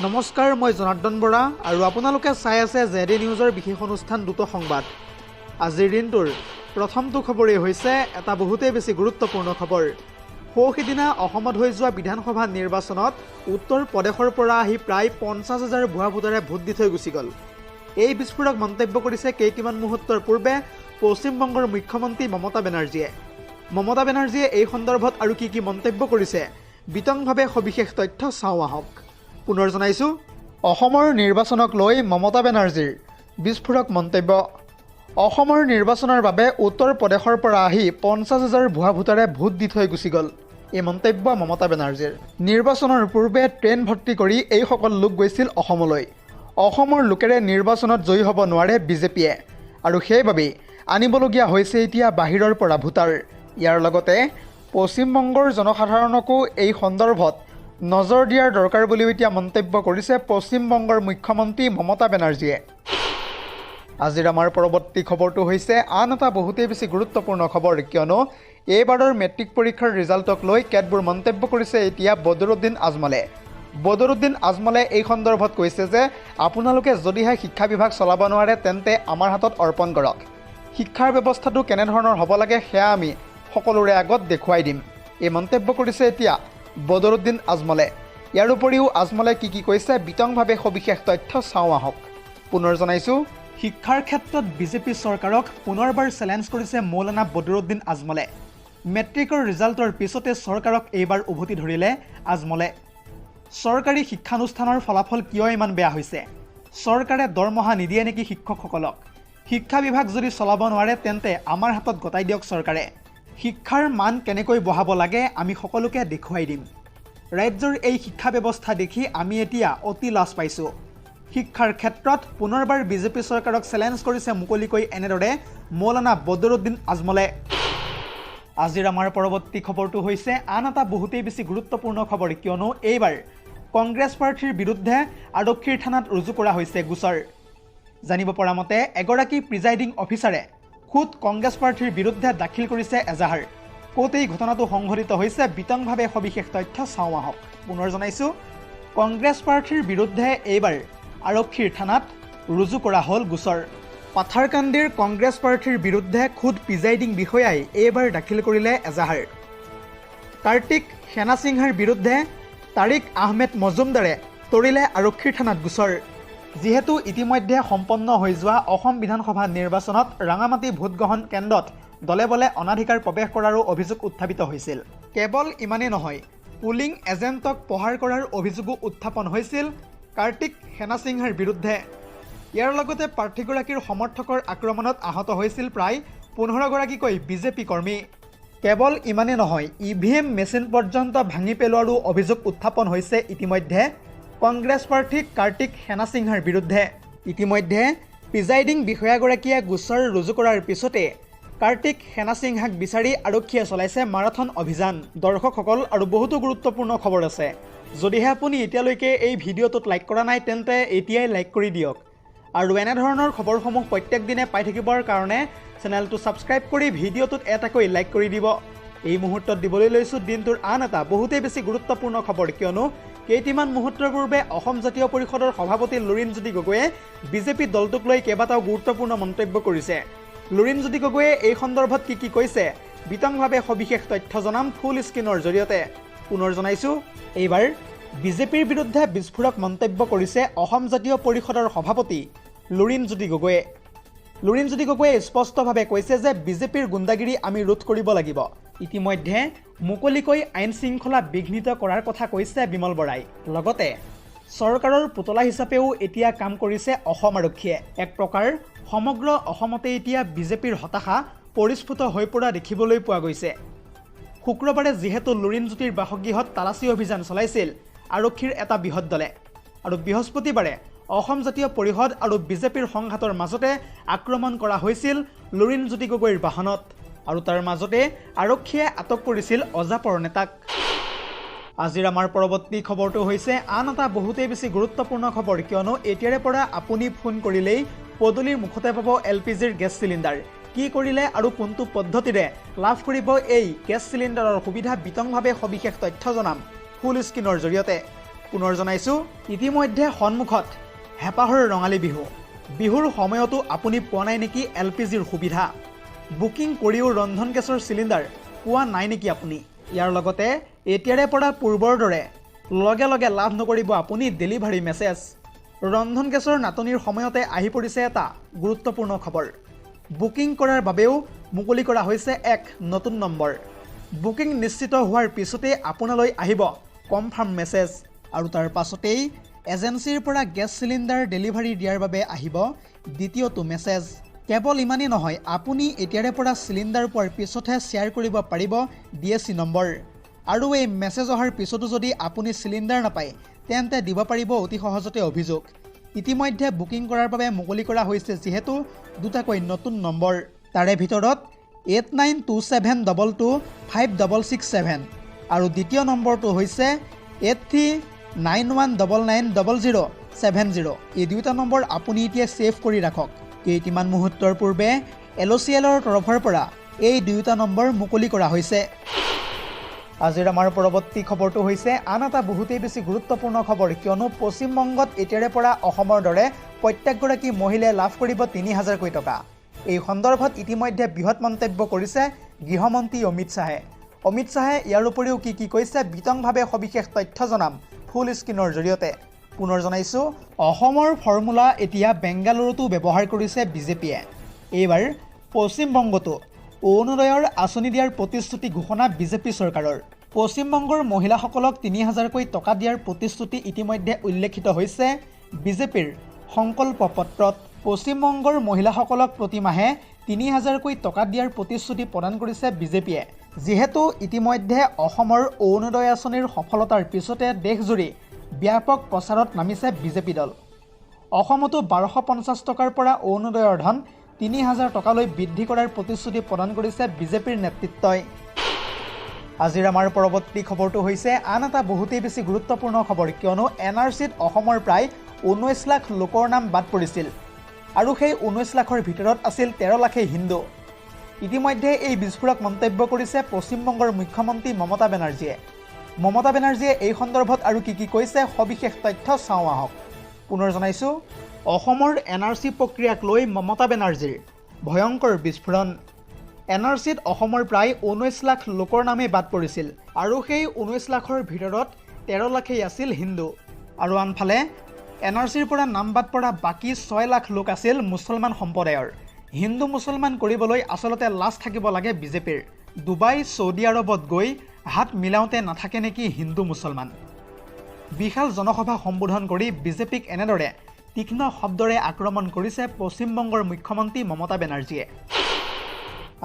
নমস্কাৰ, মই জনাৰ্দন বৰা আৰু আপোনালোকে চাই আছে জেডি নিউজৰ বিশেষ অনুষ্ঠান দ্ৰুত সংবাদ। আজিৰ দিনটোৰ প্ৰথমটো খবৰেই হৈছে এটা বহুতেই বেছি গুৰুত্বপূৰ্ণ খবৰ। সৌসিদিনা অসমত হৈ যোৱা বিধানসভা নিৰ্বাচনত উত্তৰ প্ৰদেশৰ পৰা আহি প্ৰায় 50,000 ভুৱা ভোটাৰে ভোট দি থৈ গুচি গ'ল। এই বিস্ফোৰক মন্তব্য কৰিছে কেইটামান মুহূৰ্তৰ পূৰ্বে পশ্চিমবংগৰ মুখ্যমন্ত্ৰী মমতা বেনাৰ্জীয়ে। মমতা বেনাৰ্জীয়ে এই সন্দৰ্ভত আৰু কি মন্তব্য কৰিছে বিতংভাৱে সবিশেষ তথ্য চাওঁ আহক। পুনৰ জনাইছোঁ, অসমৰ নিৰ্বাচনক লৈ মমতা বেনাৰ্জীৰ বিস্ফোৰক মন্তব্য। অসমৰ নিৰ্বাচনৰ বাবে উত্তৰ প্ৰদেশৰ পৰা আহি 50,000 ভুৱা ভোটাৰে ভোট দি থৈ গুচি গ'ল। এই মন্তব্য মমতা বেনাৰ্জীৰ। নিৰ্বাচনৰ পূৰ্বে ট্ৰেইন ভৰ্তি কৰি এইসকল লোক গৈছিল অসমলৈ। অসমৰ লোকেৰে নিৰ্বাচনত জয়ী হ'ব নোৱাৰে বিজেপিয়ে, আৰু সেইবাবেই আনিবলগীয়া হৈছে এতিয়া বাহিৰৰ পৰা ভোটাৰ। ইয়াৰ লগতে পশ্চিমবংগৰ জনসাধাৰণকো এই সন্দৰ্ভত নজৰ দিয়াৰ দৰকাৰ বুলিও এতিয়া মন্তব্য কৰিছে পশ্চিমবংগৰ মুখ্যমন্ত্ৰী মমতা বেনাৰ্জীয়ে। আজিৰ আমাৰ পৰৱৰ্তী খবৰটো হৈছে আন এটা বহুতেই বেছি গুৰুত্বপূৰ্ণ খবৰ, কিয়নো এইবাৰৰ মেট্ৰিক পৰীক্ষাৰ ৰিজাল্টক লৈ কেতবোৰ মন্তব্য কৰিছে এতিয়া বদৰুদ্দিন আজমলে। বদৰুদ্দিন আজমলে এই সন্দৰ্ভত কৈছে যে আপোনালোকে যদিহে শিক্ষা বিভাগ চলাব নোৱাৰে তেন্তে আমাৰ হাতত অৰ্পণ কৰক। শিক্ষাৰ ব্যৱস্থাটো কেনেধৰণৰ হ'ব লাগে সেয়া আমি সকলোৰে আগত দেখুৱাই দিম। এই মন্তব্য কৰিছে এতিয়া বদৰুদ্দিন আজমলে। ইয়াৰ উপৰিও আজমলে কি কৈছে বিতংভাৱে সবিশেষ তথ্য চাওঁ আহক। পুনৰ জনাইছোঁ, শিক্ষাৰ ক্ষেত্ৰত বিজেপি চৰকাৰক পুনৰবাৰ চেলেঞ্জ কৰিছে মৌলানা বদৰুদ্দিন আজমলে। মেট্ৰিকৰ ৰিজাল্টৰ পিছতে চৰকাৰক এইবাৰ উভতি ধৰিলে আজমলে। চৰকাৰী শিক্ষানুষ্ঠানৰ ফলাফল কিয় ইমান বেয়া হৈছে? চৰকাৰে দৰমহা নিদিয়ে নেকি শিক্ষকসকলক? শিক্ষা বিভাগ যদি চলাব নোৱাৰে তেন্তে আমাৰ হাতত গতাই দিয়ক চৰকাৰে। শিক্ষাৰ মান কেনেকৈ বঢ়াব লাগে আমি সকলোকে দেখুৱাই দিম। ৰাজ্যৰ এই শিক্ষা ব্যৱস্থা দেখি আমি এতিয়া অতি লাজ পাইছোঁ। শিক্ষাৰ ক্ষেত্ৰত পুনৰবাৰ বিজেপি চৰকাৰক চেলেঞ্জ কৰিছে মুকলিকৈ এনেদৰে মৌলানা বদৰুদ্দিন আজমলে। আজিৰ আমাৰ পৰৱৰ্তী খবৰটো হৈছে আন এটা বহুতেই বেছি গুৰুত্বপূৰ্ণ খবৰ, কিয়নো এইবাৰ কংগ্ৰেছ প্ৰাৰ্থীৰ বিৰুদ্ধে আৰক্ষীৰ থানাত ৰুজু কৰা হৈছে গোচৰ। জানিব পৰা মতে এগৰাকী প্ৰিজাইডিং অফিচাৰে খুদ কংগ্ৰেছ প্ৰাৰ্থীৰ বিৰুদ্ধে দাখিল কৰিছে এজাহাৰ। ক'ত এই ঘটনাটো সংঘটিত হৈছে বিতংভাৱে সবিশেষ তথ্য চাওঁ আহক। পুনৰ জনাইছোঁ, কংগ্ৰেছ প্ৰাৰ্থীৰ বিৰুদ্ধে এইবাৰ আৰক্ষীৰ থানাত ৰুজু কৰা হ'ল গোচৰ। পাথাৰকান্দিৰ কংগ্ৰেছ প্ৰাৰ্থীৰ বিৰুদ্ধে খুদ প্ৰিজাইডিং বিষয়াই এইবাৰ দাখিল কৰিলে এজাহাৰ। কাৰ্তিক সেনাসিংহাৰ বিৰুদ্ধে তাৰিক আহমেদ মজুমদাৰে তৰিলে আৰক্ষীৰ থানাত গোচৰ। যিহেতু ইতিমধ্যে সম্পন্ন হৈ যোৱা অসম বিধানসভা নিৰ্বাচনত ৰাঙামাটি ভোটগ্ৰহণ কেন্দ্ৰত দলে বলে অনাধিকাৰ প্ৰৱেশ কৰাৰো অভিযোগ উত্থাপিত হৈছিল। কেৱল ইমানেই নহয়, পুলিং এজেণ্টক প্ৰহাৰ কৰাৰ অভিযোগো উত্থাপন হৈছিল কাৰ্তিক সেনাসিংহাৰ বিৰুদ্ধে। ইয়াৰ লগতে প্ৰাৰ্থীগৰাকীৰ সমৰ্থকৰ আক্ৰমণত আহত হৈছিল প্ৰায় 15গৰাকীকৈ বিজেপি কৰ্মী। কেৱল ইমানেই নহয়, EVM মেচিন পৰ্যন্ত ভাঙি পেলোৱাৰো অভিযোগ উত্থাপন হৈছে ইতিমধ্যে কংগ্ৰেছ প্ৰাৰ্থী কাৰ্তিক সেনাসিংহাৰ বিৰুদ্ধে। ইতিমধ্যে প্ৰিজাইডিং বিষয়াগৰাকীয়ে গোচৰ ৰুজু কৰাৰ পিছতে কাৰ্তিক সেনাসিংহাক বিচাৰি আৰক্ষীয়ে চলাইছে মাৰাথন অভিযান। দৰ্শকসকল, আৰু বহুতো গুৰুত্বপূৰ্ণ খবৰ আছে। যদিহে আপুনি এতিয়ালৈকে এই ভিডিঅ'টোত লাইক কৰা নাই তেন্তে এতিয়াই লাইক কৰি দিয়ক, আৰু এনেধৰণৰ খবৰসমূহ প্ৰত্যেক দিনে পাই থাকিবৰ কাৰণে চেনেলটো ছাবস্ক্ৰাইব কৰি ভিডিঅ'টোত এটাকৈ লাইক কৰি দিব। এই মুহূৰ্তত দিবলৈ লৈছোঁ দিনটোৰ আন এটা বহুতেই বেছি গুৰুত্বপূৰ্ণ খবৰ, কিয়নো কেইটামান মুহূৰ্তৰ পূৰ্বে অসম জাতীয় পৰিষদৰ সভাপতি লুৰিণজ্যোতি গগৈয়ে বিজেপি দলটোক লৈ কেইবাটাও গুৰুত্বপূৰ্ণ মন্তব্য কৰিছে। লুৰিণজ্যোতি গগৈয়ে এই সন্দৰ্ভত কি কৈছে বিতংভাৱে সবিশেষ তথ্য জনাম ফুল স্ক্ৰীনৰ জৰিয়তে। পুনৰ জনাইছোঁ, এইবাৰ বিজেপিৰ বিৰুদ্ধে বিস্ফোৰক মন্তব্য কৰিছে অসম জাতীয় পৰিষদৰ সভাপতি লুৰিণজ্যোতি গগৈয়ে। লুৰিণজ্যোতি গগৈয়ে স্পষ্টভাৱে কৈছে যে বিজেপিৰ গুণ্ডাগিৰি আমি ৰোধ কৰিব লাগিব। ইতিমধ্যে মুকলিকৈ আইন শৃংখলা বিঘ্নিত কৰাৰ কথা কৈছে বিমল বৰাই। লগতে চৰকাৰৰ পুতলা হিচাপেও এতিয়া কাম কৰিছে অসম আৰক্ষীয়ে। এক প্ৰকাৰ সমগ্ৰ অসমতে এতিয়া বিজেপিৰ হতাশা পৰিস্ফুট হৈ পৰা দেখিবলৈ পোৱা গৈছে। শুক্ৰবাৰে যিহেতু লুৰিণজ্যোতিৰ বাসগৃহত তালাচী অভিযান চলাইছিল আৰক্ষীৰ এটা বৃহৎ দলে, আৰু বৃহস্পতিবাৰে অসম জাতীয় পৰিষদ আৰু বিজেপিৰ সংঘাতৰ মাজতে আক্ৰমণ কৰা হৈছিল লুৰিণজ্যোতি গগৈৰ বাহনত, আৰু তাৰ মাজতে আৰক্ষীয়ে আটক কৰিছিল অজাপৰ নেতাক। আজিৰ আমাৰ পৰৱৰ্তী খবৰটো হৈছে আন এটা বহুতেই বেছি গুৰুত্বপূৰ্ণ খবৰ, কিয়নো এতিয়াৰে পৰা আপুনি ফোন কৰিলেই পদূলিৰ মুখতে পাব LPGৰ গেছ চিলিণ্ডাৰ। কি কৰিলে আৰু কোনটো পদ্ধতিৰে লাভ কৰিব এই গেছ চিলিণ্ডাৰৰ সুবিধা বিতংভাৱে সবিশেষ তথ্য জনাম ফুল স্ক্ৰীনৰ জৰিয়তে। পুনৰ জনাইছোঁ ইতিমধ্যে সন্মুখত হেঁপাহৰ ৰঙালী বিহুৰ সময়তো আপুনি পোৱা নাই নেকি LPGৰ সুবিধা বুকিং কৰিও ৰন্ধন গেছৰ চিলিণ্ডাৰ পোৱা নাই নেকি আপুনি ইয়াৰ লগতে এতিয়াৰে পৰা পূৰ্বৰ দৰে লগে লগে লাভ নকৰিব আপুনি ডেলিভাৰী মেছেজ ৰন্ধন গেছৰ নাটনিৰ সময়তে আহি পৰিছে এটা গুৰুত্বপূৰ্ণ খবৰ বুকিং কৰাৰ বাবেও মুকলি কৰা হৈছে এক নতুন নম্বৰ বুকিং নিশ্চিত হোৱাৰ পিছতে আপোনালৈ আহিব কনফাৰ্ম মেছেজ আৰু তাৰ পাছতেই এজেন্সিৰ পৰা গেছ চিলিণ্ডাৰ ডেলিভাৰী দিয়াৰ বাবে আহিব দ্বিতীয়টো মেছেজ কেৱল ইমানেই নহয় আপুনি এতিয়াৰে পৰা চিলিণ্ডাৰ পোৱাৰ পিছতহে শ্বেয়াৰ কৰিব পাৰিব DSC নম্বৰ আৰু এই মেছেজ অহাৰ পিছতো যদি আপুনি চিলিণ্ডাৰ নাপায় তেন্তে দিব পাৰিব অতি সহজতে অভিযোগ ইতিমধ্যে বুকিং কৰাৰ বাবে মুকলি কৰা হৈছে যিহেতু দুটাকৈ নতুন নম্বৰ তাৰে ভিতৰত 8927225667 আৰু দ্বিতীয় নম্বৰটো হৈছে 8391990070 এই দুটা নম্বৰ আপুনি এতিয়া ছেভ কৰি ৰাখক কেইটিমান মুহূৰ্তৰ পূৰ্বে LOCLৰ তৰফৰ পৰা এই দুটা নম্বৰ মুকলি কৰা হৈছে আজিৰ আমাৰ পৰৱৰ্তী খবৰটো হৈছে আন এটা বহুতেই বেছি গুৰুত্বপূৰ্ণ খবৰ কিয়নো পশ্চিমবংগত এতিয়াৰে পৰা অসমৰ দৰে প্ৰত্যেকগৰাকী মহিলাই লাভ কৰিব 3000 কোটি টকা এই সন্দৰ্ভত ইতিমধ্যে বৃহৎ মন্তব্য কৰিছে গৃহমন্ত্ৰী অমিত শাহে ইয়াৰ উপৰিও কি কৈছে বিতংভাৱে সবিশেষ তথ্য জনাম ফুল স্ক্ৰীনৰ জৰিয়তে পুনৰ জনাইছোঁ অসমৰ ফৰ্মুলা এতিয়া বেংগালুৰুতো ব্যৱহাৰ কৰিছে বিজেপিয়ে এইবাৰ পশ্চিমবংগতো অৰুণোদয়ৰ আঁচনি দিয়াৰ প্ৰতিশ্ৰুতি ঘোষণা বিজেপি চৰকাৰৰ পশ্চিমবংগৰ মহিলাসকলক 3000 কোটি টকা দিয়াৰ প্ৰতিশ্ৰুতি ইতিমধ্যে উল্লেখিত হৈছে বিজেপিৰ সংকল্প পত্ৰত পশ্চিমবংগৰ মহিলাসকলক প্ৰতি মাহে 3000 কোটি টকা দিয়াৰ প্ৰতিশ্ৰুতি প্ৰদান কৰিছে বিজেপিয়ে যিহেতু ইতিমধ্যে অসমৰ অৰুণোদয় আঁচনিৰ সফলতাৰ পিছতে দেশজুৰি ব্যাপক প্ৰচাৰত নামিছে বিজেপি দল অসমতো 1250 টকাৰ পৰা অৰুণোদয়ৰ ধন 3000 টকালৈ বৃদ্ধি কৰাৰ প্ৰতিশ্ৰুতি প্ৰদান কৰিছে বিজেপিৰ নেতৃত্বই আজিৰ আমাৰ পৰৱৰ্তী খবৰটো হৈছে আন এটা বহুতেই বেছি গুৰুত্বপূৰ্ণ খবৰ কিয়নো NRCত অসমৰ প্ৰায় 19 লাখ লোকৰ নাম বাদ পৰিছিল আৰু সেই 19 লাখৰ ভিতৰত আছিল 13 লাখেই হিন্দু ইতিমধ্যে এই বিস্ফোৰক মন্তব্য কৰিছে পশ্চিমবংগৰ মুখ্যমন্ত্ৰী মমতা বেনাৰ্জীয়ে এই সন্দৰ্ভত আৰু কি কৈছে সবিশেষ তথ্য চাওঁ আহক পুনৰ জনাইছোঁ অসমৰ NRC প্ৰক্ৰিয়াক লৈ মমতা বেনাৰ্জীৰ ভয়ংকৰ বিস্ফোৰণ NRCত অসমৰ প্ৰায় 19 লাখ লোকৰ নামেই বাদ পৰিছিল আৰু সেই 19 লাখৰ ভিতৰত 13 লাখেই আছিল হিন্দু আৰু আনফালে NRCৰ পৰা নাম বাদ পৰা বাকী 6 লাখ লোক আছিল মুছলমান সম্প্ৰদায়ৰ হিন্দু মুছলমান কৰিবলৈ আচলতে লাজ থাকিব লাগে বিজেপিৰ ডুবাই সৌদি আৰবত গৈ হাত মিলাওঁতে নাথাকে নেকি হিন্দু মুছলমান বিশাল জনসভা সম্বোধন কৰি বিজেপিক এনেদৰে তীক্ষ্ণ শব্দৰে আক্ৰমণ কৰিছে পশ্চিমবংগৰ মুখ্যমন্ত্ৰী মমতা বেনাৰ্জীয়ে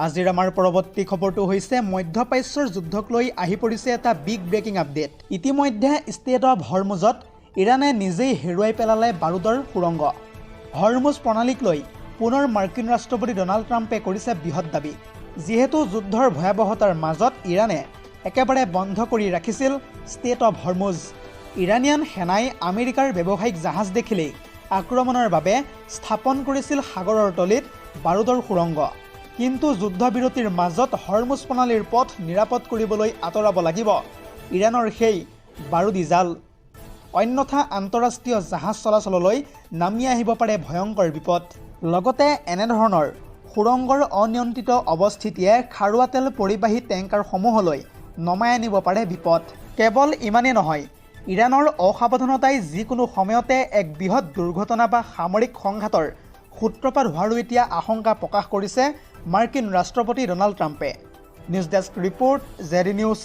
আজিৰ আমাৰ পৰৱৰ্তী খবৰটো হৈছে মধ্যপ্ৰাচ্যৰ যুদ্ধক লৈ আহি পৰিছে এটা বিগ ব্ৰেকিং আপডেট ইতিমধ্যে ষ্টেট অফ হৰমুজত ইৰাণে নিজেই হেৰুৱাই পেলালে বাৰুদৰ সুৰংগ হৰমুজ প্ৰণালীক লৈ পুনৰ মাৰ্কিন ৰাষ্ট্ৰপতি ডনাল্ড ট্ৰাম্পে কৰিছে বৃহৎ দাবী যিহেতু যুদ্ধৰ ভয়াৱহতাৰ মাজত ইৰাণে একেবাৰে বন্ধ কৰি ৰাখিছিল ষ্টেট অফ হৰমুজ ইৰাণিয়ান সেনাই আমেৰিকাৰ ব্যৱসায়িক জাহাজ দেখিলেই আক্ৰমণৰ বাবে স্থাপন কৰিছিল সাগৰৰ তলিত বাৰুদৰ সুৰংগ কিন্তু যুদ্ধবিৰতিৰ মাজত হৰমুজ প্ৰণালীৰ পথ নিৰাপদ কৰিবলৈ আঁতৰাব লাগিব ইৰাণৰ সেই বাৰুদী জাল অন্যথা আন্তঃৰাষ্ট্ৰীয় জাহাজ চলাচললৈ নামি আহিব পাৰে ভয়ংকৰ বিপদ লগতে এনেধৰণৰ সুৰংগৰ অনিয়ন্ত্ৰিত অৱস্থিতিয়ে খাৰুৱা তেল পৰিবাহী টেংকাৰসমূহলৈ নমাই আনিব পাৰে বিপদ কেৱল ইমানেই নহয় ইৰাণৰ অসাৱধানতাই যিকোনো সময়তে এক বৃহৎ দুৰ্ঘটনা বা সামৰিক সংঘাতৰ সূত্ৰপাত হোৱাৰো এতিয়া আশংকা প্ৰকাশ কৰিছে মাৰ্কিন ৰাষ্ট্ৰপতি ডনাল্ড ট্ৰাম্পে news desk report ZD news